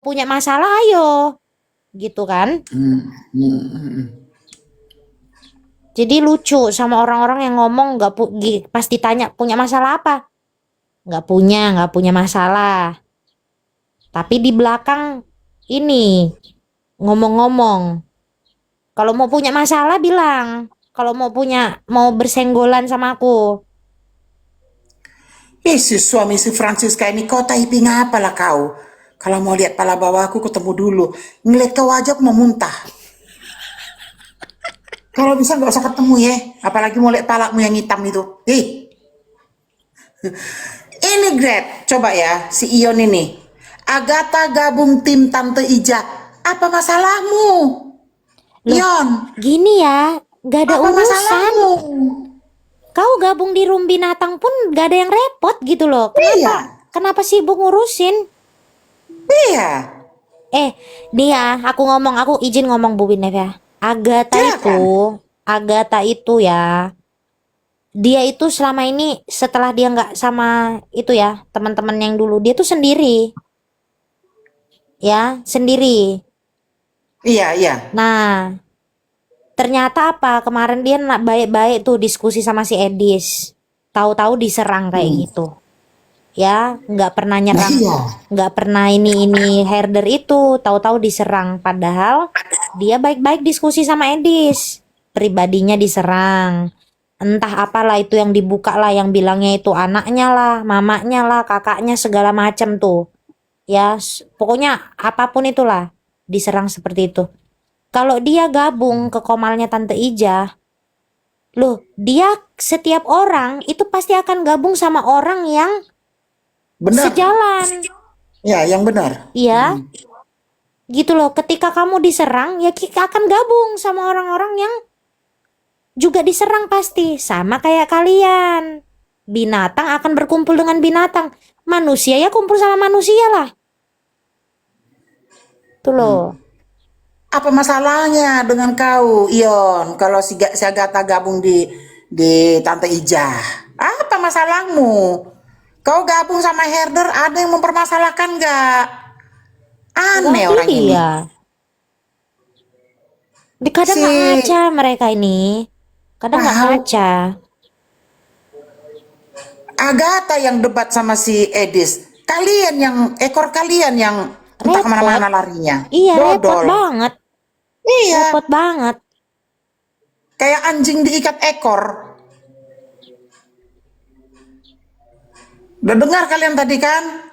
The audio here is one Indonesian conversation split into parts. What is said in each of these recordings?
punya masalah ayo, gitu kan. Jadi lucu sama orang-orang yang ngomong pas ditanya punya masalah apa, nggak punya masalah. Tapi di belakang ini ngomong-ngomong, kalau mau punya masalah bilang, kalau mau bersenggolan sama aku. Si suami si Francisca ini kau typing apa lah kau? Kalau mau lihat pala bawahku ketemu dulu. Ngeliat kau aja aku mau muntah. Kalau bisa nggak usah ketemu ya. Apalagi mau lihat palamu yang hitam itu. Ini Grab, coba ya si Ion ini. Agatha gabung tim Tante Ija. Apa masalahmu? Loh, Ion, gini ya, gak ada apa urusan. masalahmu? Kau gabung di room binatang pun gak ada yang repot gitu loh. Iya, Kenapa sibuk ngurusin? iya. Nih ya, aku izin ngomong Bu Binef ya. Silakan. Agatha itu ya, dia itu selama ini setelah dia nggak sama itu ya, teman-teman yang dulu, dia tuh sendiri, ya, sendiri. Iya, iya. Nah, ternyata apa? Kemarin dia baik-baik tuh diskusi sama si Edis. Tahu-tahu diserang kayak gitu. Ya, nggak pernah Nah nyerang, iya. nggak pernah ini herder itu, tahu-tahu diserang. Padahal dia baik-baik diskusi sama Edis, pribadinya diserang. Entah apalah itu yang dibuka lah, yang bilangnya itu anaknya lah, mamanya lah, kakaknya segala macam tuh. Ya, pokoknya apapun itulah diserang seperti itu. Kalau dia gabung ke Komalnya Tante Ija, loh, dia setiap orang itu pasti akan gabung sama orang yang Benar. sejalan. Ya, yang benar. Ya, gitu loh. Ketika kamu diserang, ya kita akan gabung sama orang-orang yang juga diserang pasti. Sama kayak kalian. Binatang akan berkumpul dengan binatang. Manusia ya kumpul sama manusia lah. Tuh loh. Apa masalahnya dengan kau, Ion? Kalau si Agatha gabung di Tante Ija, apa masalahmu? Kau gabung sama herder, ada yang mempermasalahkan nggak? Enggak, Aneh orang ini. iya. Kadang nggak Si ngaca mereka ini. Kadang nggak tahu ngaca. Agatha yang debat sama si Edis. Kalian yang ekor kalian yang entah Repot. kemana-mana larinya. Iya, repot Dodol. banget. Iya, Repot banget. kayak anjing diikat ekor. Udah dengar kalian tadi kan?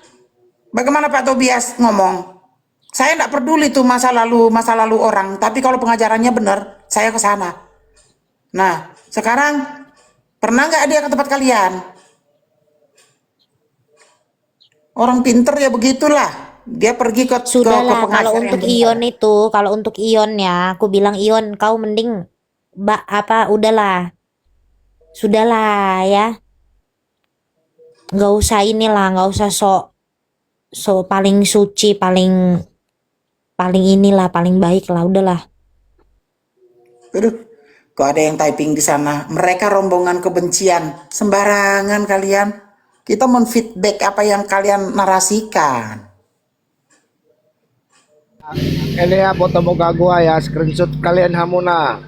Bagaimana Pak Tobias ngomong? Saya tidak peduli tuh masa lalu orang, tapi kalau pengajarannya benar, saya ke sana. Nah, sekarang pernah nggak dia ke tempat kalian? Orang pinter ya begitulah. Dia pergi ke Sudahlah, pengajar yang benar. kalau untuk Ion ya, aku bilang Ion, kau mending udahlah. Sudahlah ya. Nggak usah inilah, nggak usah paling suci, paling paling inilah, paling baik lah, udahlah. Aduh, kok ada yang typing di sana? Mereka rombongan kebencian. Sembarangan kalian. Kita menfeedback apa yang kalian narasikan. Ini ya foto muka gua ya, screenshot kalian hamuna.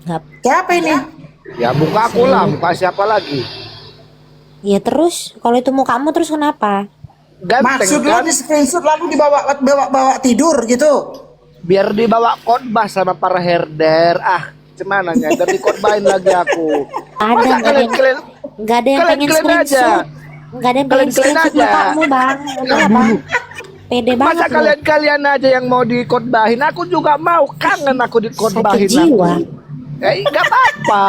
Nggak, Siapa ini? Ya buka aku lah, muka siapa lagi? ya terus, kalau itu mukamu terus kenapa? Ganteng Maksud lo kan? di screenshot lalu bawa tidur gitu? Biar dibawa khotbah sama para herder. Cumananya dari khotbahin lagi aku. Ada, Masa kalian nggak ada yang pengen aja? screenshot. Nggak ada yang pengen Kalian screenshot aja. mukamu, Bang. Udahlah, Bang. Pede Masa banget lu. kalian aja yang mau dikhotbahin? Aku juga mau, kangen aku Sakit dikhotbahin jiwa. aku. Nggak apa-apa.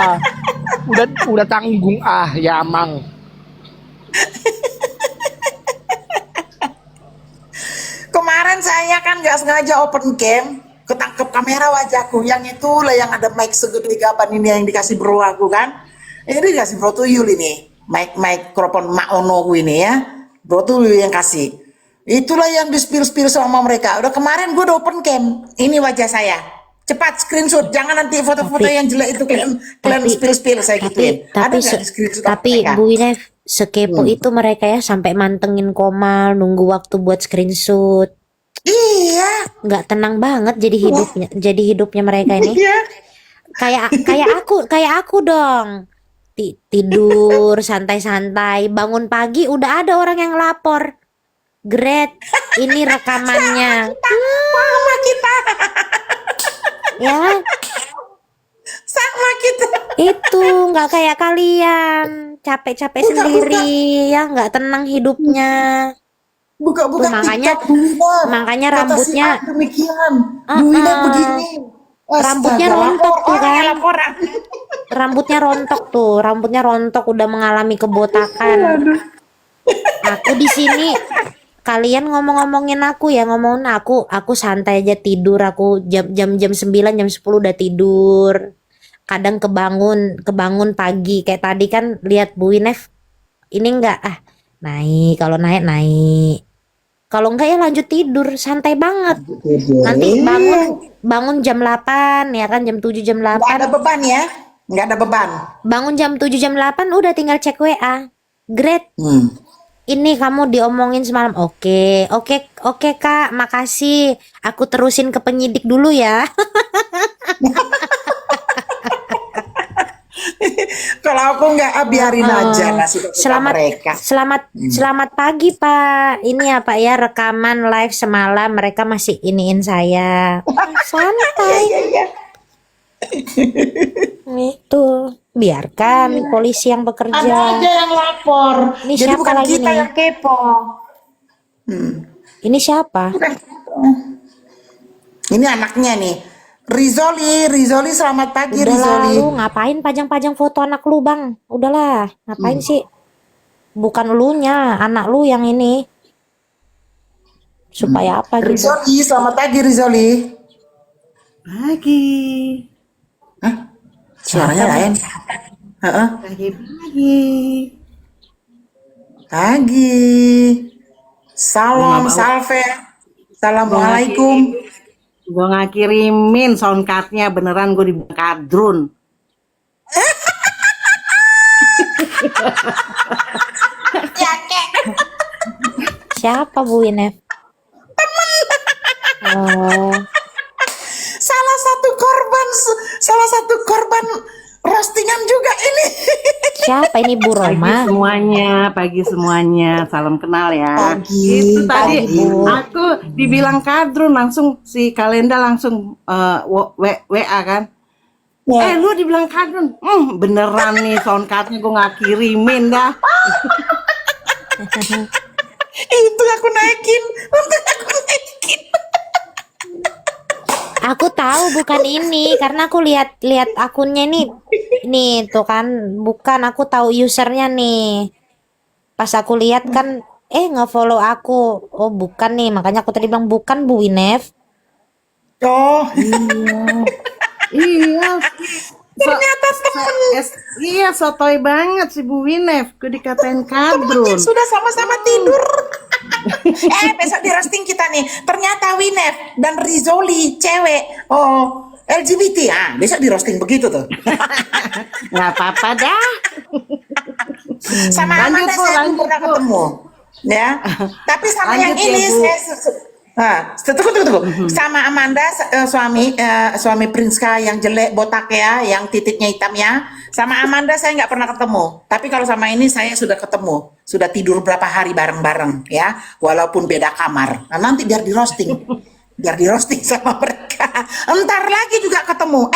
Udah tanggung ya Mang. Kemarin saya kan nggak sengaja open cam, ketangkep kamera wajahku. Yang itulah yang ada mic segede gaban ini yang dikasih bro aku kan. Ini dikasih bro tuyul ini. Mikrofon Mak Ono ini ya. Bro tuyul yang kasih. Itulah yang di spill sama mereka. Udah kemarin gue udah open cam. Ini wajah saya. Cepat screenshot, jangan nanti foto-foto Tapi yang jelek itu kalian tapi spill saya gituin. Ada nggak di screenshot sama mereka? Bu Inef, sekepo itu mereka ya, sampai mantengin Komal, nunggu waktu buat screenshot. Iya, Nggak tenang banget jadi hidupnya mereka ini. iya. Kayak aku dong. Tidur santai-santai, bangun pagi udah ada orang yang lapor. Great, ini rekamannya. Sama kita, Ya, sama kita. itu nggak kayak kalian, capek-capek Buka, sendiri, ya nggak tenang hidupnya. Buka-buka Tuh, makanya- TikTok Bu Ina. makanya Kata si rambutnya- A demikian. Ah, Bu Ina ah. begini. Rambutnya Astaga, rontok tuh orang kan. yang laporan. Rambutnya rontok udah mengalami kebotakan. Aku di sini kalian ngomongin aku ya, ngomongin aku santai aja tidur, aku jam 9 jam 10 udah tidur. Kadang kebangun pagi kayak tadi kan lihat Bu Winef ini enggak naik, kalau naik. Kalau enggak ya lanjut tidur, santai banget. Nanti bangun jam 8 ya kan, jam 7 jam Nggak ada 8. beban ya. Nggak ada beban. Bangun jam 7 jam 8 udah tinggal cek WA. Great. Ini kamu diomongin semalam. Oke, Kak, makasih. Aku terusin ke penyidik dulu ya. Kalau aku nggak, biarin aja nasib mereka. Selamat pagi, Pak. Ini ya, Pak ya, rekaman live semalam mereka masih iniin saya. Santai. Iya. Itu biarkan polisi yang Ada bekerja. aja yang lapor. Ini Jadi siapa bukan lagi kita nih? yang kepo. Ini siapa? Bukan kita. Ini anaknya nih. Rizoli, selamat pagi Udahlah, Rizoli. lu ngapain pajang-pajang foto anak lu, Bang? Udahlah, ngapain sih? Bukan elunya, anak lu yang ini. Supaya apa gitu? Rizoli, selamat pagi Rizoli. Pagi, Hah? Suaranya lain. Heeh. pagi. Pagi. Salam, salve. Assalamualaikum. Gue nggak kirimin soundcardnya, beneran gue dibilang kadrun. Siapa Bu Winef? Oh, Salah satu korban roastingan juga ini. siapa ini Bu Roma? Pagi semuanya, salam kenal ya. Pagi, Itu tadi pagi, Bu. aku dibilang kadrun, langsung si Kalenda langsung WA kan. Ya. Lu dibilang kadrun, beneran nih soundcardnya gue nggak kirimin dah. Itu aku naikin. Aku tahu bukan ini karena aku lihat akunnya ini. Nih tuh kan, bukan, aku tahu usernya nih. Pas aku lihat kan nge-follow aku. Oh, bukan nih, makanya aku tadi bilang bukan Bu Winef. Oh, Iya. ternyata temen. Iya, sotoy banget si Bu Winef. Gue dikatain kadrun. Sudah sama-sama tidur. Besok di roasting kita nih. Ternyata Winef dan Rizoli cewek. Oh, LGBT. Besok di roasting begitu tuh. Nggak apa-apa dah. Sama Lanjut, Amanda Bu, saya belum lanjut, pernah Bu. ketemu. Ya. Tapi sama Lanjut yang ya, ini Bu. tunggu. Sama Amanda suami Prinska yang jelek botak ya, yang titiknya hitam ya. Sama Amanda saya nggak pernah ketemu. Tapi kalau sama ini saya sudah ketemu, sudah tidur berapa hari bareng-bareng ya, walaupun beda kamar. Nah, nanti biar di roasting sama mereka. Entar lagi juga ketemu.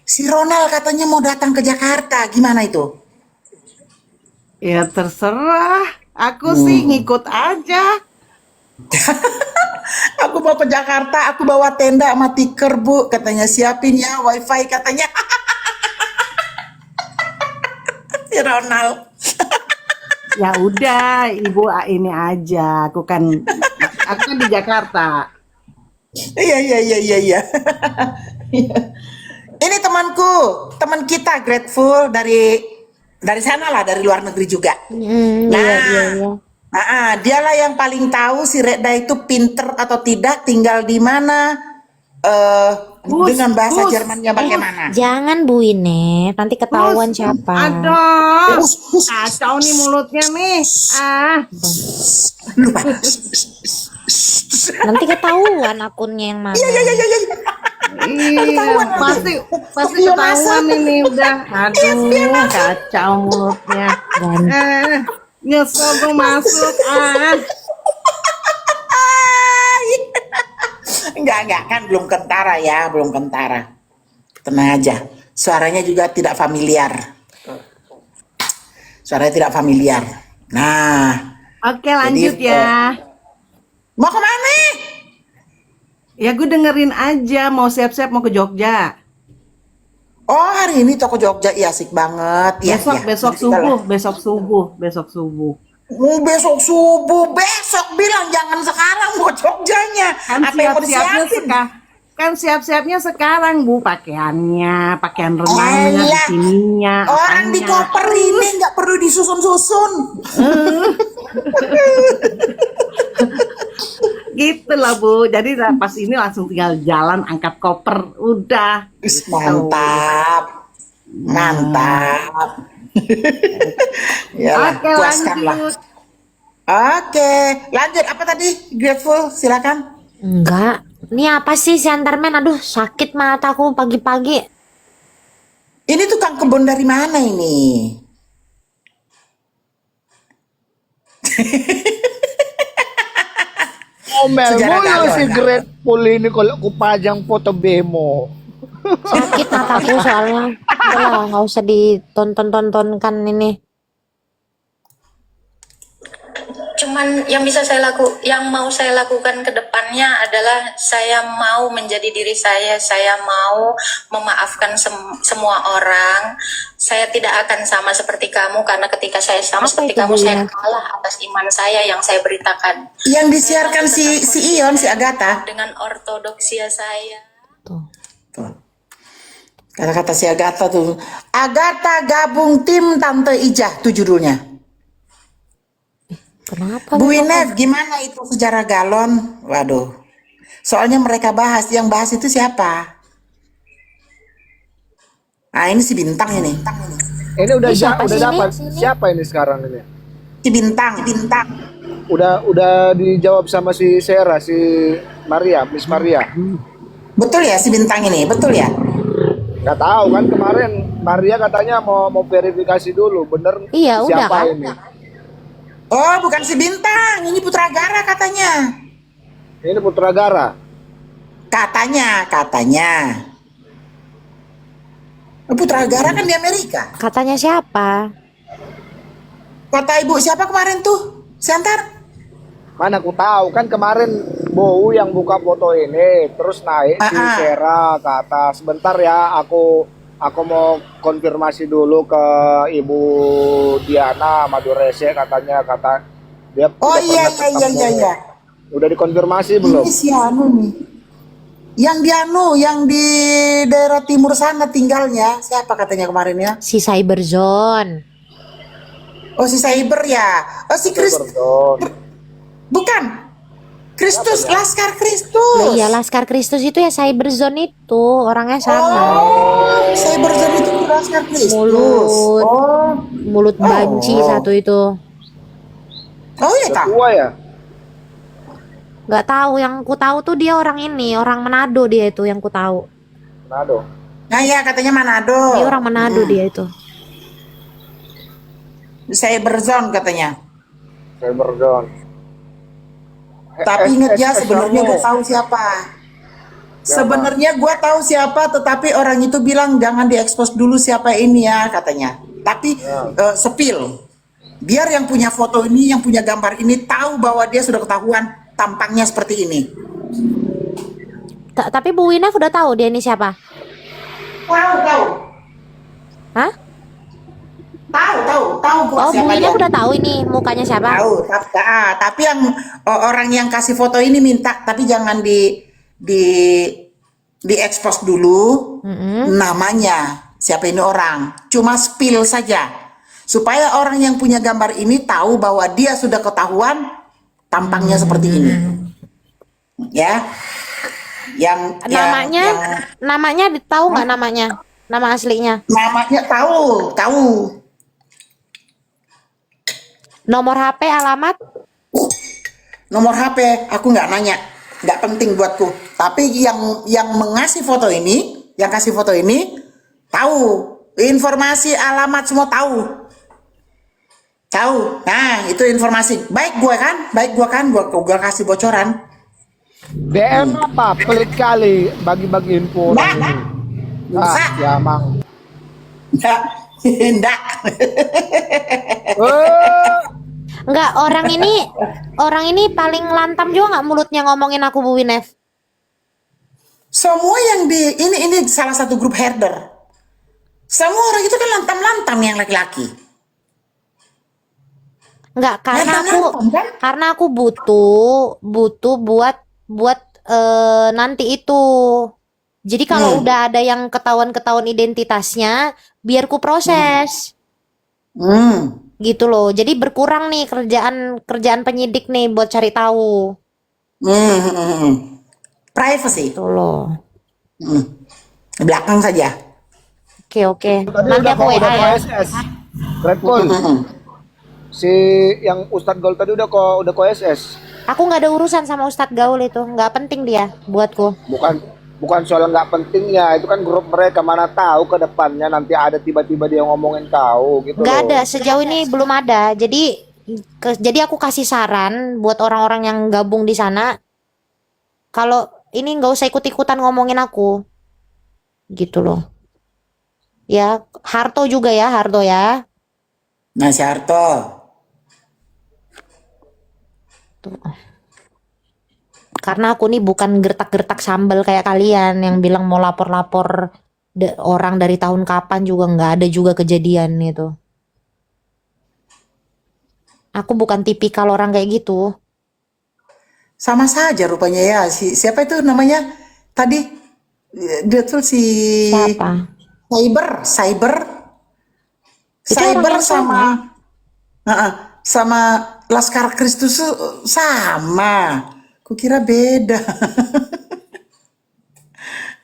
Si Ronald katanya mau datang ke Jakarta, gimana itu? Ya terserah. Aku sih ngikut aja. Aku mau ke Jakarta, aku bawa tenda sama tiker Bu, katanya siapin ya wifi katanya. Si Ronald. Ya udah, Ibu ini aja. Aku kan di Jakarta. Iya. Ini teman kita grateful dari sana lah, dari luar negeri juga. Iya. Dialah yang paling tahu si Reda itu pinter atau tidak, tinggal di mana, dengan bahasa Jermannya bagaimana. Jangan Bu Winef, nanti ketahuan siapa. Aduh, kacau nih mulutnya nih. Lupa. Nanti ketahuan akunnya yang mana. Iya, pasti ketahuan ini udah. Aduh, kacau mulutnya. Nyesel gue masuk. Enggak kan belum kentara ya, belum kentara. Tenang aja. Suaranya juga tidak familiar. Suaranya tidak familiar. Nah, Oke, lanjut Jadi, ya. mau kemana? Ya gue dengerin aja, mau siap-siap mau ke Jogja. Oh, hari ini toko Jogja, iya asik banget. Ya, Besok ya. besok Nanti kita subuh, lah. besok subuh, besok subuh. Besok subuh, besok bilang jangan sekarang mau Jogjanya. Kan Apa yang mau siap-siapnya disiapin? kan siap-siapnya sekarang Bu, pakaiannya, pakaian renangnya, Elah, bikininya, orang di apanya. koper ini nggak perlu disusun-susun. Gitu lah Bu. Jadi pas ini langsung tinggal jalan, angkat koper, udah. Gitu. Mantap, mantap. Ya, Oke, puaskanlah. lanjut. Oke, lanjut apa tadi? Grateful, silakan. Enggak. Ini apa sih si Antarmen? Aduh, sakit mataku pagi-pagi. Ini tukang kebun dari mana ini? Omel Sejarah mulu galon. si Grateful ini kalau aku pajang foto bemo. Sakit mataku soalnya. Udah lah, nggak usah ditonton-tontonkan ini. Cuman yang mau saya lakukan ke depannya adalah saya mau menjadi diri saya mau memaafkan semua orang. Saya tidak akan sama seperti kamu karena ketika saya sama Apa seperti itu, kamu Bu saya Ina? kalah atas iman saya yang saya beritakan Yang disiarkan si Ion, si Agatha. dengan ortodoksia saya. Tuh. Tuh. Kata-kata si Agatha tuh. Agatha gabung tim Tante Ijah tuh judulnya. Kenapa? Bu memang? Inev, gimana itu sejarah galon? Waduh. Soalnya mereka bahas, yang bahas itu siapa? Nah, ini si Bintang ini. Ini udah Ini siapa udah sih ini? dapat. Siapa ini sekarang ini? Si Bintang. Udah dijawab sama si Sera, si Maria, Miss Maria. Betul ya si Bintang ini? Betul ya? Nggak tahu kan kemarin Maria katanya mau verifikasi dulu, bener Iya, udah siapa kan? ini? Oh, bukan si Bintang. Ini Putra Gara katanya. Ini Putra Gara. Katanya. Putra Gara kan di Amerika. Katanya siapa? Kata ibu siapa kemarin tuh? Siantar? Mana aku tahu kan kemarin Bowu yang buka foto ini, terus naik si Sera ke atas. Sebentar ya, aku mau konfirmasi dulu ke Ibu Diana Madurese katanya dia Oh udah iya. pernah ketemu. Udah dikonfirmasi belum? Ini si Anu nih. Yang di daerah timur sana tinggalnya. Siapa katanya kemarin ya? Si Cyberzone. Oh si Cyber ya. Oh si Pardon. Bukan. Kristus, Laskar Lah Kristus. iya, Laskar Kristus itu ya Cyberzone itu. Orangnya sama. Oh, Cyber itu Laskar Kristus. Mulut. Oh, Mulut banci satu itu. oh iya tak. Tua ya? Nggak tahu, yang ku tahu tuh dia orang ini, orang Manado dia itu yang ku tahu. Manado. Nah ya katanya Manado. Dia orang Manado dia itu. Cyberzone katanya. Pardon. Tapi ingat ya sebenarnya gue tahu siapa. Sebenarnya gue tahu siapa, tetapi orang itu bilang jangan diekspos dulu siapa ini ya katanya. Tapi sepil, biar yang punya foto ini, yang punya gambar ini tahu bahwa dia sudah ketahuan tampangnya seperti ini. Tapi Bu Wina udah tahu dia ini siapa? Tahu. Hah? Tahu gue Oh, Bu siapa Wina dia. udah tahu ini mukanya siapa? Tahu, tapi yang orang yang kasih foto ini minta, tapi jangan diekspos dulu namanya siapa ini orang, cuma spill saja supaya orang yang punya gambar ini tahu bahwa dia sudah ketahuan tampangnya seperti ini, ya. Namanya tahu nggak namanya? Nama aslinya? Namanya tahu. Nomor HP, alamat? nomor HP aku nggak nanya, nggak penting buatku. Tapi yang mengasih foto ini, yang kasih foto ini tahu informasi, alamat semua tahu. Tahu. Nah, itu informasi. Baik gua kan, gua kasih bocoran. DM apa? Pelit kali bagi-bagi info Nggak, orang ini. Bisa. Ya mang. Enggak. Enggak. Enggak, orang ini paling lantam juga nggak mulutnya ngomongin aku, Bu Winef. Semua yang ini salah satu grup herder. Semua orang itu kan lantam-lantam yang laki-laki. Enggak, Lantam-lantam kan? karena aku butuh buat nanti itu. Jadi kalau udah ada yang ketahuan identitasnya, biar ku proses. Gitu loh. Jadi berkurang nih kerjaan penyidik nih buat cari tahu. Privacy. Gitu loh. Di belakang saja. Oke. Tadi Nanti aku udah WA ya. KSS. Redful. Si yang Ustadz Gol tadi udah KSS. Aku nggak ada urusan sama Ustadz Gaul itu, nggak penting dia buatku. Bukan soal nggak pentingnya, itu kan grup mereka, mana tahu ke depannya nanti ada tiba-tiba dia ngomongin kau gitu Nggak loh. ada, sejauh ini belum ada. Jadi aku kasih saran buat orang-orang yang gabung di sana, kalau ini nggak usah ikut-ikutan ngomongin aku, gitu loh. Ya, Harto juga ya, Harto ya. Nah, si Harto. Karena aku nih bukan gertak-gertak sambal kayak kalian yang bilang mau lapor-lapor orang dari tahun kapan juga nggak ada juga kejadian itu. Aku bukan tipikal orang kayak gitu. Sama saja rupanya ya. Siapa itu namanya? Tadi dia tuh si Siapa? Cyber Itu orang yang sama sama Laskar Kristus sama. Kukira beda.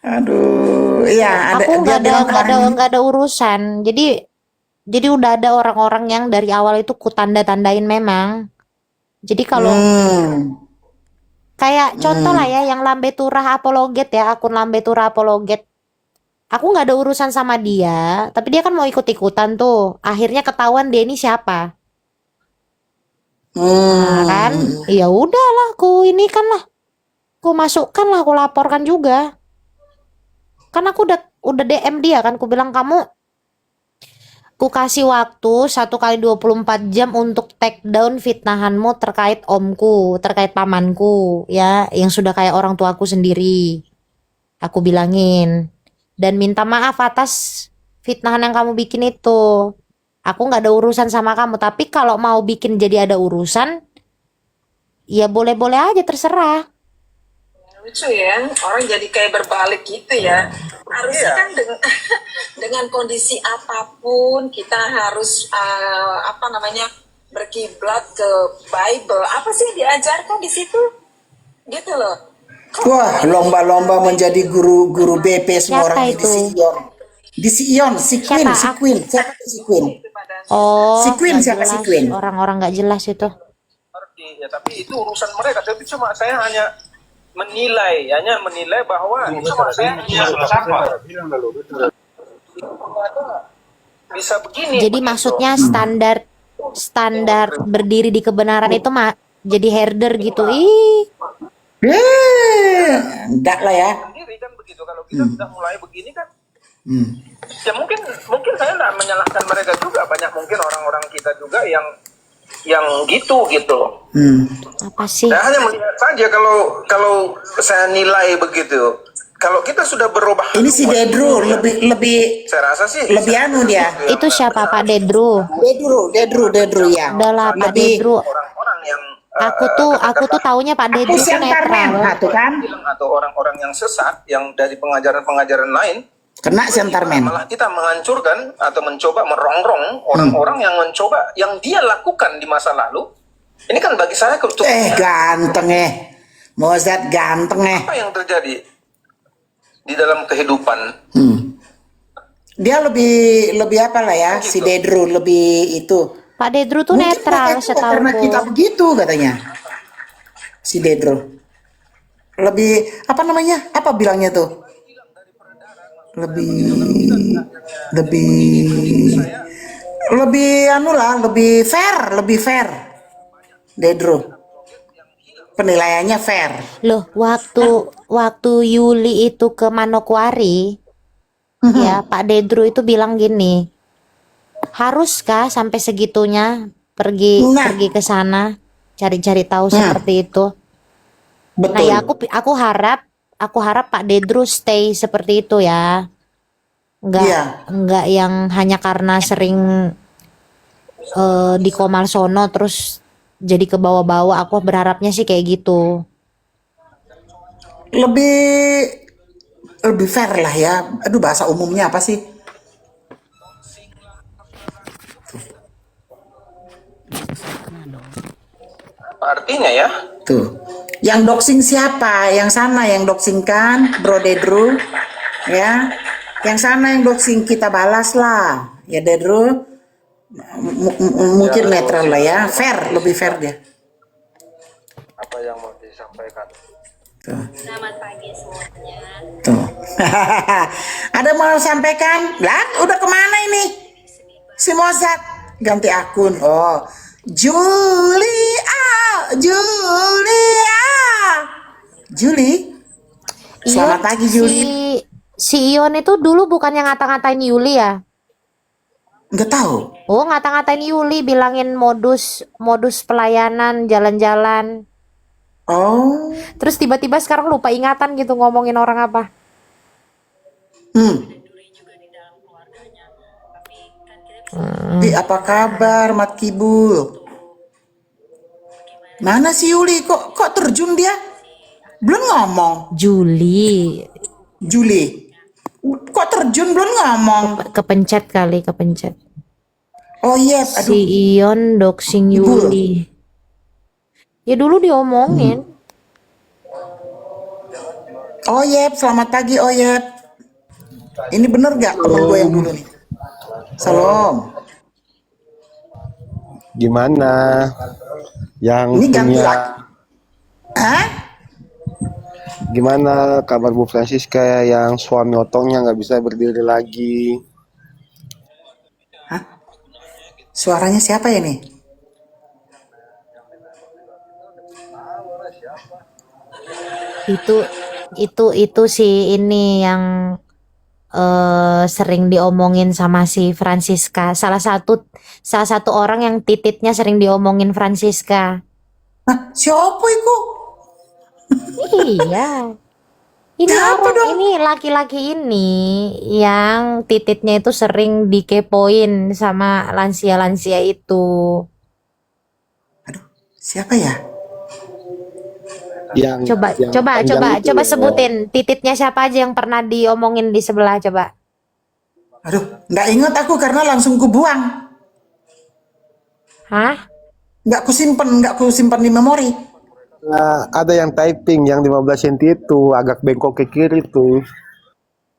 Aduh, iya Aku dia bilang kemarin. nggak ada urusan. Jadi udah ada orang-orang yang dari awal itu ku tanda-tandain memang. Jadi kalau kayak contoh lah ya yang Lambe Turah Apologet ya, akun Lambe Turah Apologet. Aku nggak ada urusan sama dia, tapi dia kan mau ikut-ikutan tuh. Akhirnya ketahuan dia ini siapa. Nah, kan? Ya udahlah, aku masukkan lah, aku laporkan juga. Kan aku udah DM dia kan, aku bilang ku kasih waktu 1 kali 24 jam untuk take down fitnahanmu terkait omku, terkait pamanku, ya, yang sudah kayak orang tuaku sendiri. Aku bilangin. Dan minta maaf atas fitnahan yang kamu bikin itu. Aku nggak ada urusan sama kamu, tapi kalau mau bikin jadi ada urusan, ya boleh-boleh aja, terserah. Lucu ya, orang jadi kayak berbalik gitu ya. Harusnya kan dengan kondisi apapun kita harus berkiblat ke Bible. Apa sih yang diajarkan di situ? Gitu loh. Wah, lomba-lomba menjadi guru BP semua Siapa orang itu? di Sion, si Queen. Siapa itu si Queen? Oh, Si Queen, nggak siapa si jelas. Queen? Orang-orang nggak jelas itu. Ngerti ya, tapi itu urusan mereka. Tapi cuma saya hanya menilai bahwa bisa begini. Jadi begitu. maksudnya standar berdiri di kebenaran itu jadi herder gitu. Ih, Enggak lah ya. Sendiri kan begitu. Kalau kita sudah mulai begini kan, ya mungkin saya nggak menyalahkan mereka juga. Banyak mungkin orang-orang kita juga yang gitu. apa sih? Saya hanya melihat saja kalau saya nilai begitu. Kalau kita sudah berubah, Ini si Dedru lebih saya rasa sih lebih anu dia. Itu siapa, Pak Dedru? Dedru ya. Udahlah, Pak Lebih Dedru. orang-orang yang Aku tuh taunya Pak Dedru aku tuh sentarmen, netral. tuh kan? atau orang-orang yang sesat yang dari pengajaran-pengajaran lain, Kena sentarmen. malah kita menghancurkan atau mencoba merongrong orang-orang yang mencoba yang dia lakukan di masa lalu. Ini kan bagi saya Ganteng Mozart ganteng apa yang terjadi di dalam kehidupan. Dia lebih apa lah ya, si Dedru lebih itu. Pak Dedru tuh Mungkin netral mereka karena kita setahuku. begitu katanya. si Dedro. Lebih apa namanya? Apa bilangnya tuh? Lebih lebih lebih anu lah, lebih fair. Dedro. Penilaiannya fair. Loh, waktu Yuli itu ke Manokwari, ya Pak Dedro itu bilang gini, haruskah sampai segitunya pergi Nah. ke sana cari-cari tahu seperti itu? Nah Betul. ya aku harap Pak Dedro stay seperti itu ya, Iya. nggak yang hanya karena sering di Komalsono terus jadi ke bawah-bawah. Aku berharapnya sih kayak gitu. Lebih fair lah ya. Aduh, bahasa umumnya apa sih? Apa artinya ya? Tuh. Yang doxing siapa? Yang sana yang doxing kan, Bro Dedro. Ya. Yang sana yang doxing kita balas lah. Ya Dedro. Mungkin netral lah ya. Fair, lebih fair dia. Apa yang mau disampaikan? Tuh. Selamat pagi semuanya. Tuh. Ada mau sampaikan? Lah, udah kemana ini? Si Mozart ganti akun. Oh, Julie. Selamat Ion, pagi Julie. si Ion itu dulu bukan yang ngata-ngatain Yuli ya? Nggak tahu. Oh, ngata-ngatain Yuli, bilangin modus pelayanan jalan-jalan. Oh, Terus tiba-tiba sekarang lupa ingatan gitu ngomongin orang apa. Apa kabar Mat Kibul? Mana si Yuli? Kok terjun dia? Belum ngomong. Julie, Julie. Kok terjun belum ngomong? kepencet. Oh iya, Si aduh. Ion doxing Ibul. Yuli. Ya dulu diomongin. Oyep, selamat pagi Oyep. Ini bener gak temen gue yang dulu nih? Salam. Gimana yang Ini ganti punya lagi. Hah? gimana kabar Bu Francisca yang suami otongnya nggak bisa berdiri lagi? Suaranya siapa ya nih? Itu si ini yang sering diomongin sama si Francisca. Salah satu orang yang tititnya sering diomongin Francisca. Hah, siapa itu? Iya. Ini Siapa orang dong? ini laki-laki ini yang tititnya itu sering dikepoin sama lansia-lansia itu. Siapa ya? Yang panjang itu ya. Sebutin tititnya siapa aja yang pernah diomongin di sebelah, coba. Aduh, nggak ingat aku karena langsung kubuang. Hah? Nggak kusimpan di memori. Nah, ada yang typing yang 15 cm itu agak bengkok ke kiri tuh.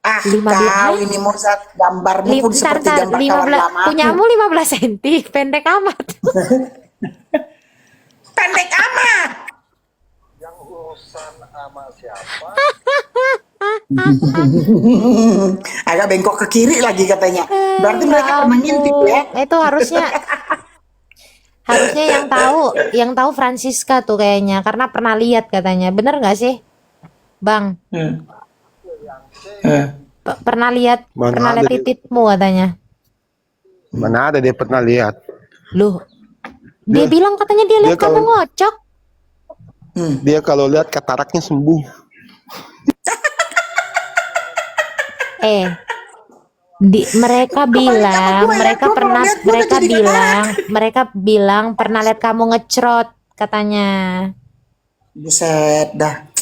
Ah, 15? kau ini Mozart, gambarmu pun seperti gambar kawan 15, lama. punyamu 15 cm, pendek amat. Pendek amat. Yang urusan sama siapa? Agak bengkok ke kiri lagi katanya. Berarti mereka pernah ngintip ya? Itu harusnya yang tahu Francisca tuh kayaknya karena pernah lihat katanya. Bener nggak sih, Bang? Pernah lihat Mana ada tititmu katanya. Mana ada dia pernah lihat? Loh, dia bilang katanya dia lihat dia kamu kalau- ngocok. Dia kalau lihat kataraknya sembuh. Mereka bilang, mereka bilang pernah lihat kamu ngecrot katanya. Buset dah.